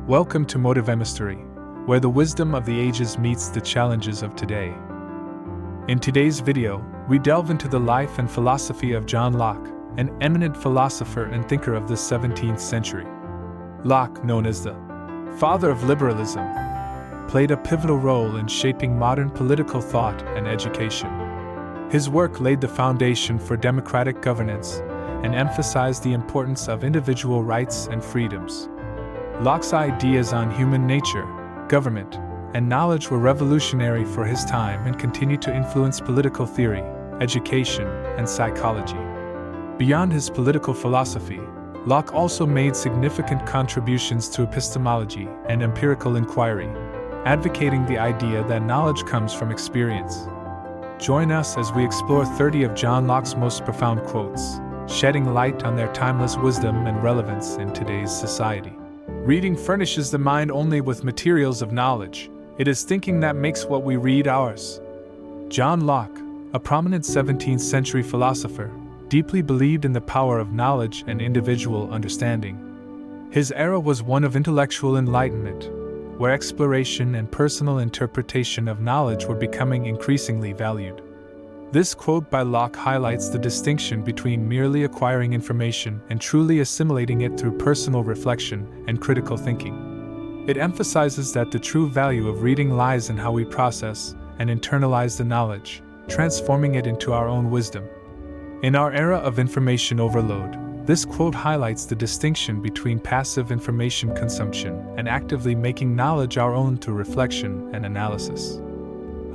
Welcome to Motive Mystery, where the wisdom of the ages meets the challenges of today. In today's video, we delve into the life and philosophy of John Locke, an eminent philosopher and thinker of the 17th century. Locke, known as the father of liberalism, played a pivotal role in shaping modern political thought and education. His work laid the foundation for democratic governance and emphasized the importance of individual rights and freedoms. Locke's ideas on human nature, government, and knowledge were revolutionary for his time and continue to influence political theory, education, and psychology. Beyond his political philosophy, Locke also made significant contributions to epistemology and empirical inquiry, advocating the idea that knowledge comes from experience. Join us as we explore 30 of John Locke's most profound quotes, shedding light on their timeless wisdom and relevance in today's society. Reading furnishes the mind only with materials of knowledge. It is thinking that makes what we read ours. John Locke, a prominent 17th century philosopher, deeply believed in the power of knowledge and individual understanding. His era was one of intellectual enlightenment, where exploration and personal interpretation of knowledge were becoming increasingly valued. This quote by Locke highlights the distinction between merely acquiring information and truly assimilating it through personal reflection and critical thinking. It emphasizes that the true value of reading lies in how we process and internalize the knowledge, transforming it into our own wisdom. In our era of information overload, this quote highlights the distinction between passive information consumption and actively making knowledge our own through reflection and analysis.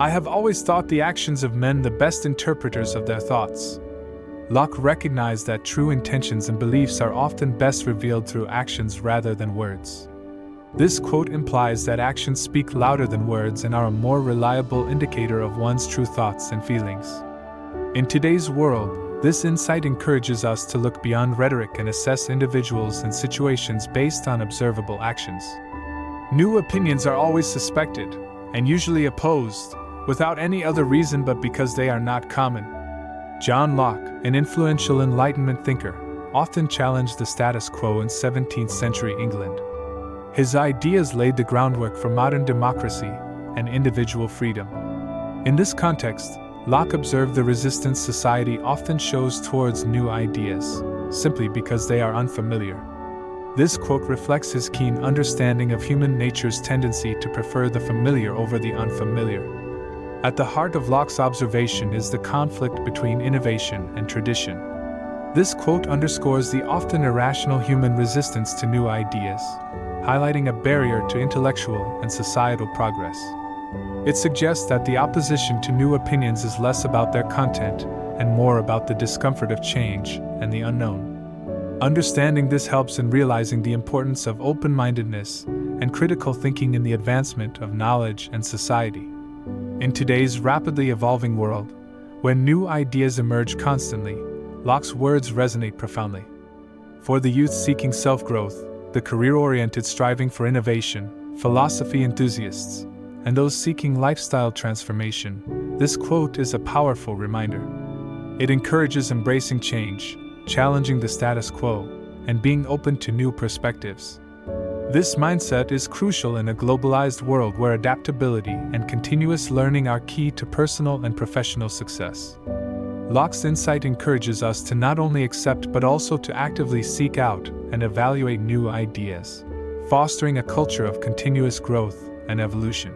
I have always thought the actions of men the best interpreters of their thoughts. Locke recognized that true intentions and beliefs are often best revealed through actions rather than words. This quote implies that actions speak louder than words and are a more reliable indicator of one's true thoughts and feelings. In today's world, this insight encourages us to look beyond rhetoric and assess individuals and situations based on observable actions. New opinions are always suspected, and usually opposed, without any other reason but because they are not common. John Locke, an influential Enlightenment thinker, often challenged the status quo in 17th century England. His ideas laid the groundwork for modern democracy and individual freedom. In this context, Locke observed the resistance society often shows towards new ideas, simply because they are unfamiliar. This quote reflects his keen understanding of human nature's tendency to prefer the familiar over the unfamiliar. At the heart of Locke's observation is the conflict between innovation and tradition. This quote underscores the often irrational human resistance to new ideas, highlighting a barrier to intellectual and societal progress. It suggests that the opposition to new opinions is less about their content and more about the discomfort of change and the unknown. Understanding this helps in realizing the importance of open-mindedness and critical thinking in the advancement of knowledge and society. In today's rapidly evolving world, when new ideas emerge constantly, Locke's words resonate profoundly. For the youth seeking self-growth, the career-oriented striving for innovation, philosophy enthusiasts, and those seeking lifestyle transformation, this quote is a powerful reminder. It encourages embracing change, challenging the status quo, and being open to new perspectives. This mindset is crucial in a globalized world where adaptability and continuous learning are key to personal and professional success. Locke's insight encourages us to not only accept but also to actively seek out and evaluate new ideas, fostering a culture of continuous growth and evolution.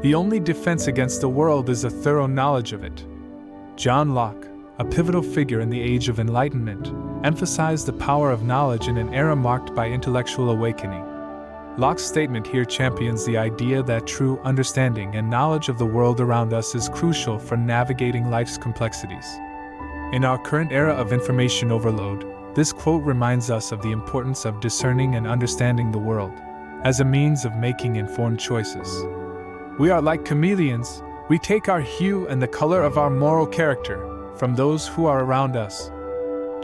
The only defense against the world is a thorough knowledge of it. John Locke, a pivotal figure in the Age of Enlightenment, emphasized the power of knowledge in an era marked by intellectual awakening. Locke's statement here champions the idea that true understanding and knowledge of the world around us is crucial for navigating life's complexities. In our current era of information overload, this quote reminds us of the importance of discerning and understanding the world as a means of making informed choices. We are like chameleons. We take our hue and the color of our moral character from those who are around us.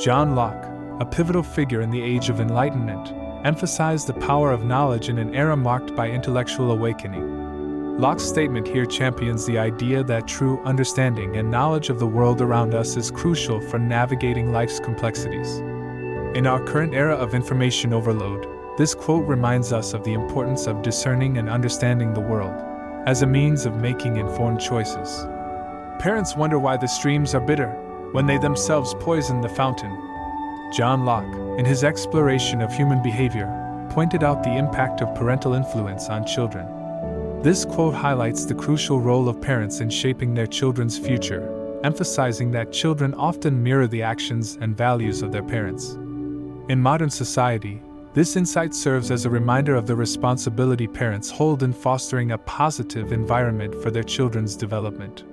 John Locke, a pivotal figure in the Age of Enlightenment, emphasized the power of knowledge in an era marked by intellectual awakening. Locke's statement here champions the idea that true understanding and knowledge of the world around us is crucial for navigating life's complexities. In our current era of information overload, this quote reminds us of the importance of discerning and understanding the world as a means of making informed choices. Parents wonder why the streams are bitter when they themselves poison the fountain. John Locke, in his exploration of human behavior, pointed out the impact of parental influence on children. This quote highlights the crucial role of parents in shaping their children's future, emphasizing that children often mirror the actions and values of their parents. In modern society, this insight serves as a reminder of the responsibility parents hold in fostering a positive environment for their children's development.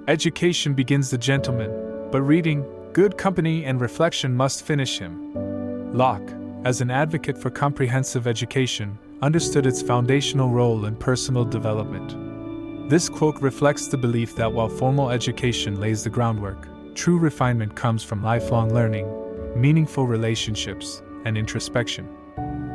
Education begins the gentleman, but reading, good company, and reflection must finish him. Locke, as an advocate for comprehensive education, understood its foundational role in personal development. This quote reflects the belief that while formal education lays the groundwork, true refinement comes from lifelong learning, meaningful relationships, and introspection.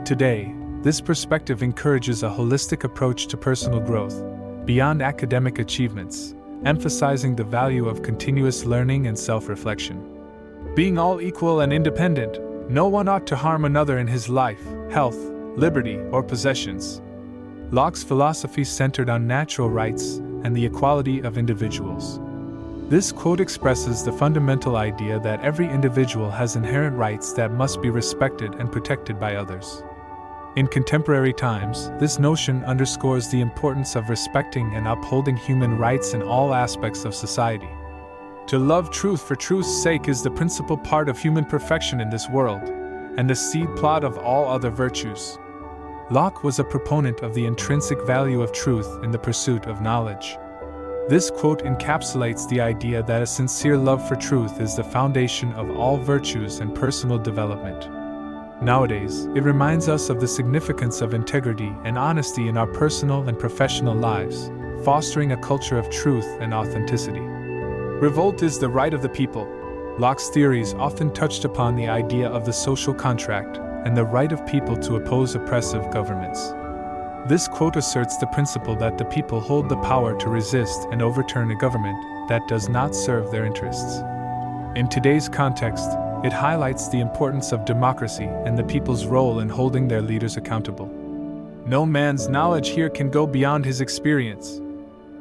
Today, this perspective encourages a holistic approach to personal growth, beyond academic achievements, emphasizing the value of continuous learning and self-reflection. Being all equal and independent, no one ought to harm another in his life, health, liberty, or possessions. Locke's philosophy centered on natural rights and the equality of individuals. This quote expresses the fundamental idea that every individual has inherent rights that must be respected and protected by others. In contemporary times, this notion underscores the importance of respecting and upholding human rights in all aspects of society. To love truth for truth's sake is the principal part of human perfection in this world, and the seed plot of all other virtues. Locke was a proponent of the intrinsic value of truth in the pursuit of knowledge. This quote encapsulates the idea that a sincere love for truth is the foundation of all virtues and personal development. Nowadays, it reminds us of the significance of integrity and honesty in our personal and professional lives, fostering a culture of truth and authenticity. Revolt is the right of the people. Locke's theories often touched upon the idea of the social contract and the right of people to oppose oppressive governments. This quote asserts the principle that the people hold the power to resist and overturn a government that does not serve their interests. In today's context, it highlights the importance of democracy and the people's role in holding their leaders accountable. No man's knowledge here can go beyond his experience.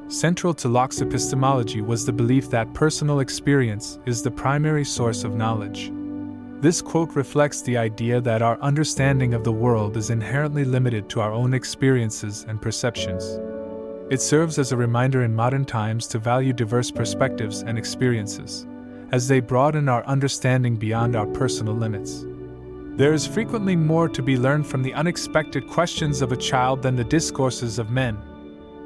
Central to Locke's epistemology was the belief that personal experience is the primary source of knowledge. This quote reflects the idea that our understanding of the world is inherently limited to our own experiences and perceptions. It serves as a reminder in modern times to value diverse perspectives and experiences, as they broaden our understanding beyond our personal limits. There is frequently more to be learned from the unexpected questions of a child than the discourses of men.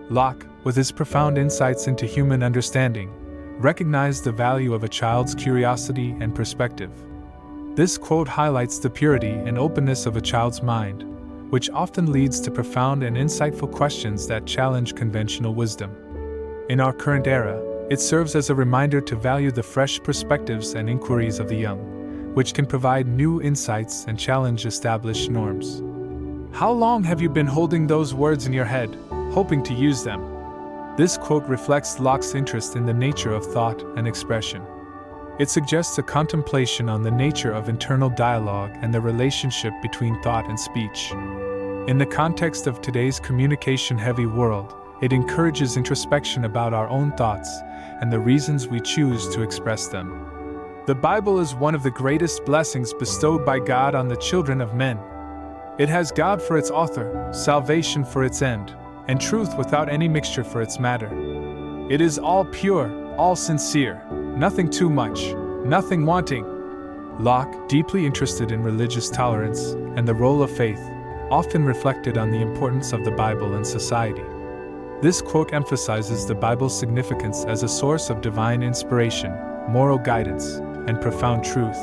Locke, with his profound insights into human understanding, recognized the value of a child's curiosity and perspective. This quote highlights the purity and openness of a child's mind, which often leads to profound and insightful questions that challenge conventional wisdom. In our current era, it serves as a reminder to value the fresh perspectives and inquiries of the young, which can provide new insights and challenge established norms. How long have you been holding those words in your head, hoping to use them? This quote reflects Locke's interest in the nature of thought and expression. It suggests a contemplation on the nature of internal dialogue and the relationship between thought and speech. In the context of today's communication-heavy world, it encourages introspection about our own thoughts and the reasons we choose to express them. The Bible is one of the greatest blessings bestowed by God on the children of men. It has God for its author, salvation for its end, and truth without any mixture for its matter. It is all pure, all sincere, nothing too much, nothing wanting. Locke, deeply interested in religious tolerance and the role of faith, often reflected on the importance of the Bible in society. This quote emphasizes the Bible's significance as a source of divine inspiration, moral guidance, and profound truth.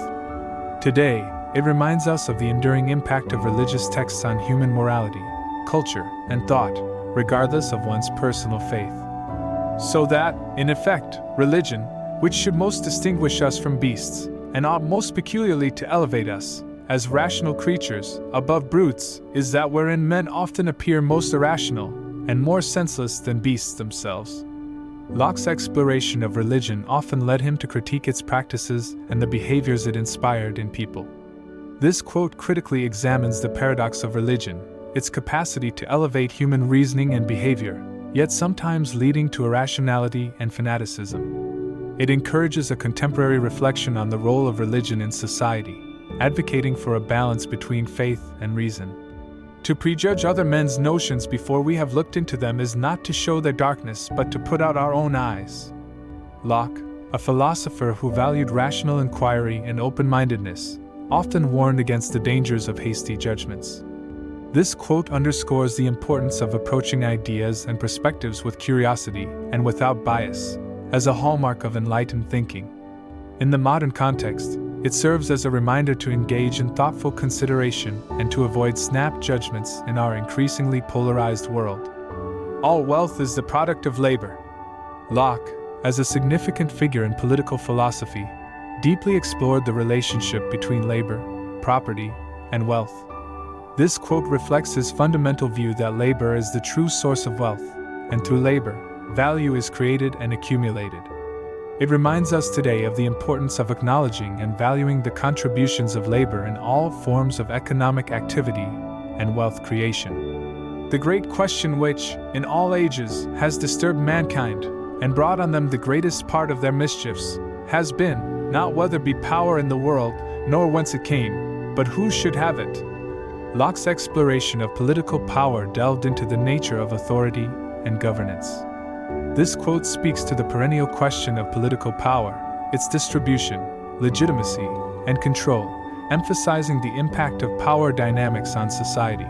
Today, it reminds us of the enduring impact of religious texts on human morality, culture, and thought, regardless of one's personal faith. So that, in effect, religion, which should most distinguish us from beasts, and ought most peculiarly to elevate us, as rational creatures, above brutes, is that wherein men often appear most irrational, and more senseless than beasts themselves. Locke's exploration of religion often led him to critique its practices and the behaviors it inspired in people. This quote critically examines the paradox of religion, its capacity to elevate human reasoning and behavior, yet sometimes leading to irrationality and fanaticism. It encourages a contemporary reflection on the role of religion in society, advocating for a balance between faith and reason. To prejudge other men's notions before we have looked into them is not to show their darkness but to put out our own eyes. Locke, a philosopher who valued rational inquiry and open-mindedness, often warned against the dangers of hasty judgments. This quote underscores the importance of approaching ideas and perspectives with curiosity and without bias, as a hallmark of enlightened thinking. In the modern context, it serves as a reminder to engage in thoughtful consideration and to avoid snap judgments in our increasingly polarized world. All wealth is the product of labor. Locke, as a significant figure in political philosophy, deeply explored the relationship between labor, property, and wealth. This quote reflects his fundamental view that labor is the true source of wealth, and through labor, value is created and accumulated. It reminds us today of the importance of acknowledging and valuing the contributions of labor in all forms of economic activity and wealth creation. The great question which, in all ages, has disturbed mankind and brought on them the greatest part of their mischiefs, has been, not whether be power in the world, nor whence it came, but who should have it. Locke's exploration of political power delved into the nature of authority and governance. This quote speaks to the perennial question of political power, its distribution, legitimacy, and control, emphasizing the impact of power dynamics on society.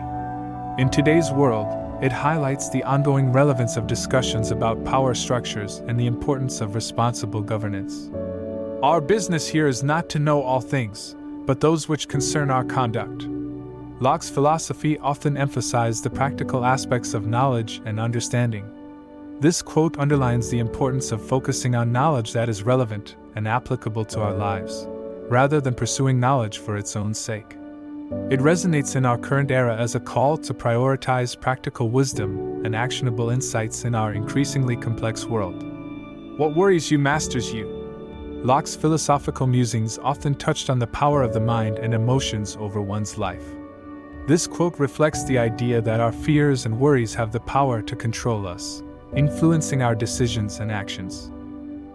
In today's world, it highlights the ongoing relevance of discussions about power structures and the importance of responsible governance. Our business here is not to know all things, but those which concern our conduct. Locke's philosophy often emphasized the practical aspects of knowledge and understanding. This quote underlines the importance of focusing on knowledge that is relevant and applicable to our lives, rather than pursuing knowledge for its own sake. It resonates in our current era as a call to prioritize practical wisdom and actionable insights in our increasingly complex world. What worries you masters you. Locke's philosophical musings often touched on the power of the mind and emotions over one's life. This quote reflects the idea that our fears and worries have the power to control us, influencing our decisions and actions.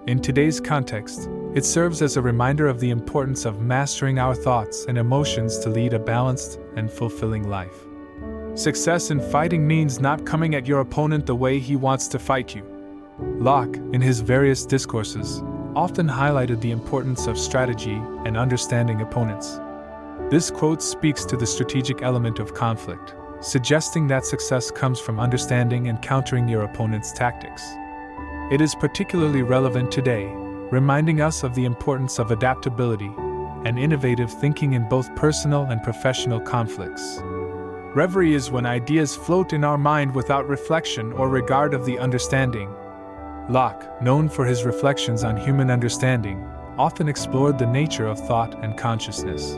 In today's context, it serves as a reminder of the importance of mastering our thoughts and emotions to lead a balanced and fulfilling life. Success in fighting means not coming at your opponent the way he wants to fight you. Locke, in his various discourses, often highlighted the importance of strategy and understanding opponents. This quote speaks to the strategic element of conflict, suggesting that success comes from understanding and countering your opponent's tactics. It is particularly relevant today, reminding us of the importance of adaptability and innovative thinking in both personal and professional conflicts. Reverie is when ideas float in our mind without reflection or regard of the understanding. Locke, known for his reflections on human understanding, often explored the nature of thought and consciousness.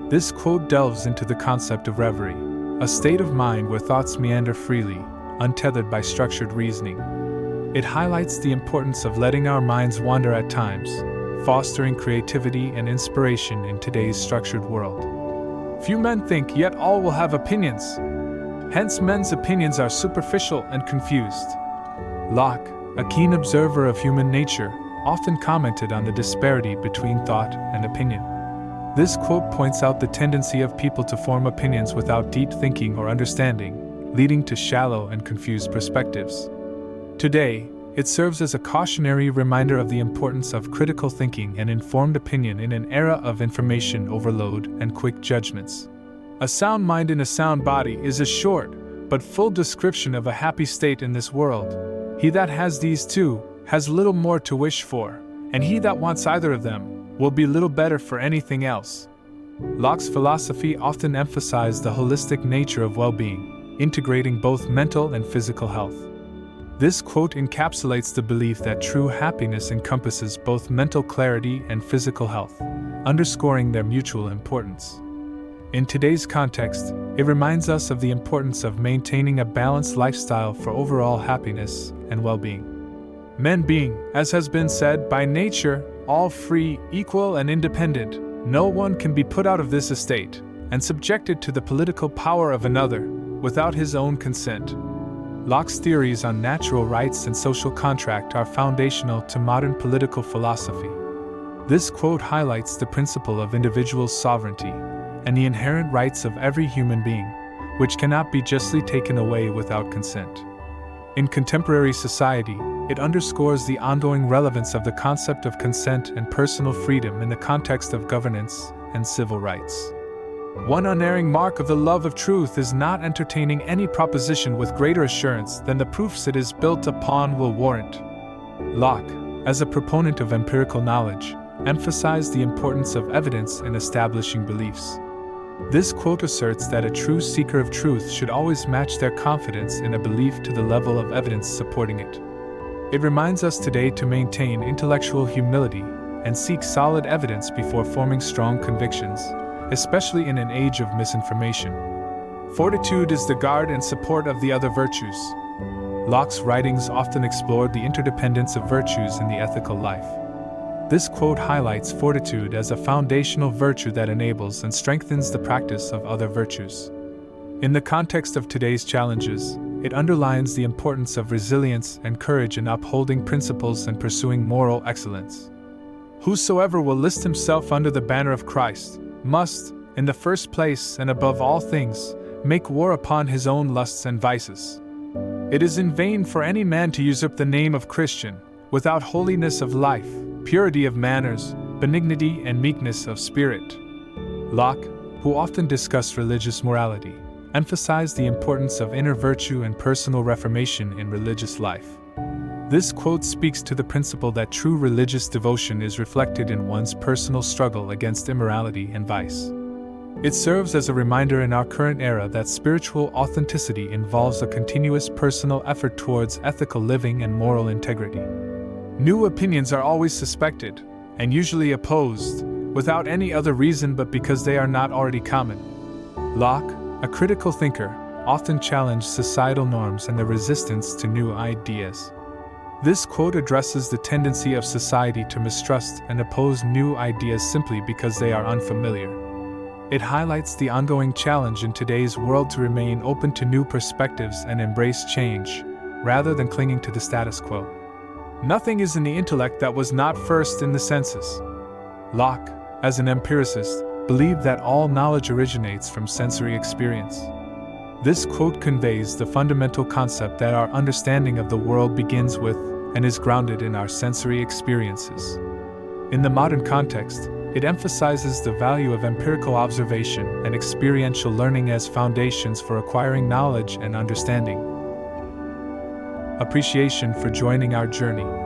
This quote delves into the concept of reverie, a state of mind where thoughts meander freely, untethered by structured reasoning. It highlights the importance of letting our minds wander at times, fostering creativity and inspiration in today's structured world. Few men think, yet all will have opinions. Hence men's opinions are superficial and confused. Locke, a keen observer of human nature, often commented on the disparity between thought and opinion. This quote points out the tendency of people to form opinions without deep thinking or understanding, leading to shallow and confused perspectives. Today, it serves as a cautionary reminder of the importance of critical thinking and informed opinion in an era of information overload and quick judgments. A sound mind in a sound body is a short, but full description of a happy state in this world. He that has these two has little more to wish for, and he that wants either of them will be little better for anything else. Locke's philosophy often emphasized the holistic nature of well-being, integrating both mental and physical health. This quote encapsulates the belief that true happiness encompasses both mental clarity and physical health, underscoring their mutual importance. In today's context, it reminds us of the importance of maintaining a balanced lifestyle for overall happiness and well-being. Men being, as has been said, by nature, all free, equal, and independent, No one can be put out of this estate and subjected to the political power of another without his own consent. Locke's theories on natural rights and social contract are foundational to modern political philosophy. This quote highlights the principle of individual sovereignty and the inherent rights of every human being, which cannot be justly taken away without consent. In contemporary society, it underscores the ongoing relevance of the concept of consent and personal freedom in the context of governance and civil rights. One unerring mark of the love of truth is not entertaining any proposition with greater assurance than the proofs it is built upon will warrant. Locke, as a proponent of empirical knowledge, emphasized the importance of evidence in establishing beliefs. This quote asserts that a true seeker of truth should always match their confidence in a belief to the level of evidence supporting it. It reminds us today to maintain intellectual humility and seek solid evidence before forming strong convictions, especially in an age of misinformation. Fortitude is the guard and support of the other virtues. Locke's writings often explored the interdependence of virtues in the ethical life. This quote highlights fortitude as a foundational virtue that enables and strengthens the practice of other virtues. In the context of today's challenges, it underlines the importance of resilience and courage in upholding principles and pursuing moral excellence. Whosoever will list himself under the banner of Christ must, in the first place and above all things, make war upon his own lusts and vices. It is in vain for any man to usurp the name of Christian, without holiness of life, purity of manners, benignity and meekness of spirit. Locke, who often discussed religious morality, emphasized the importance of inner virtue and personal reformation in religious life. This quote speaks to the principle that true religious devotion is reflected in one's personal struggle against immorality and vice. It serves as a reminder in our current era that spiritual authenticity involves a continuous personal effort towards ethical living and moral integrity. New opinions are always suspected, and usually opposed, without any other reason but because they are not already common. Locke, a critical thinker, often challenged societal norms and the resistance to new ideas. This quote addresses the tendency of society to mistrust and oppose new ideas simply because they are unfamiliar. It highlights the ongoing challenge in today's world to remain open to new perspectives and embrace change, rather than clinging to the status quo. Nothing is in the intellect that was not first in the senses. Locke, as an empiricist, believed that all knowledge originates from sensory experience. This quote conveys the fundamental concept that our understanding of the world begins with and is grounded in our sensory experiences. In the modern context, it emphasizes the value of empirical observation and experiential learning as foundations for acquiring knowledge and understanding. Appreciation for joining our journey.